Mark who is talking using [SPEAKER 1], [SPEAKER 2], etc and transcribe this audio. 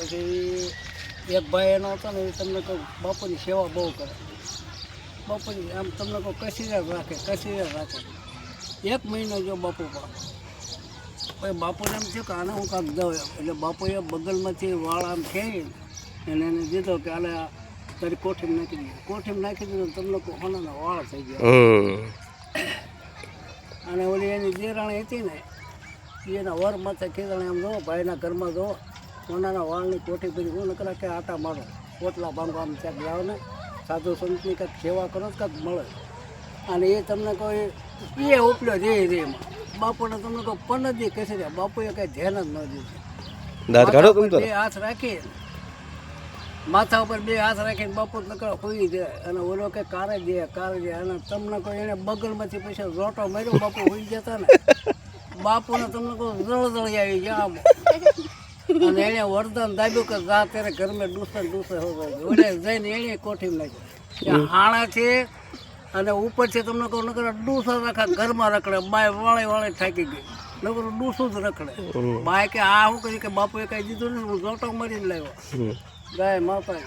[SPEAKER 1] પછી એક ભાઈ એનો હતો ને એ તમને કહું બાપુની સેવા બહુ કરે. બાપુની આમ તમને કહું કસીરા રાખે. 1 મહિનો જો બાપુ પછી બાપુને એમ થયું કે આને હું કાંક દઉં એમ. એટલે બાપુએ બગલમાંથી વાળ આમ ખેંચી અને એને દીધો કે આને તારી કોઠીમાં નાખી દીધું. કોઠીમાં નાખી દીધું તમને કહું હોનાના વાળ થઈ ગયા. અને ઓલી એની દેરાણી હતી ને એના વર માથે ખીજાણે એમ જો ભાઈના ઘરમાં જો સોનાના વાળની કોઠી પડી. હું નકરા કે આટા મારો પોટલા ભાંગો આમ ક્યાંક જાઓ ને સાધુ સંતની કંઈક સેવા કરો તો કાંઈક મળે. અને એ તમને કહો એ ઉપલ્યો રે એમાં બાપુને તમને કહો 15 દી કસી રહ્યા. બાપુએ કંઈ ધ્યાન જ ન દીધું. 2 હાથ રાખી માથા ઉપર 2 હાથ રાખીને બાપુ નકરા હોઈ જાય. અને ઓલો કે કારે દે અને તમને કહો એને બગલમાંથી પછી રોટો માર્યો. બાપુ હોઈ જતા ને બાપુને તમને કહો જળજળી આવી ગયા આમ. અને એને વરદાન દાબ્યું કે જા ત્યારે ઘરમાં ડૂસે ઓલે જઈને એને કોઠીમાં નાખ્યું. હાણા છે અને ઉપરથી તમને કહું નકર ડૂસો રાખા ઘરમાં રખડે. બાય વાળે થાકી ગઈ નકર ડૂસું જ રખડે. બાય કે આ શું કરી કે બાપુએ કઈ દીધું ને હું જોટો મારીને લાવ્યો. ગાય માતા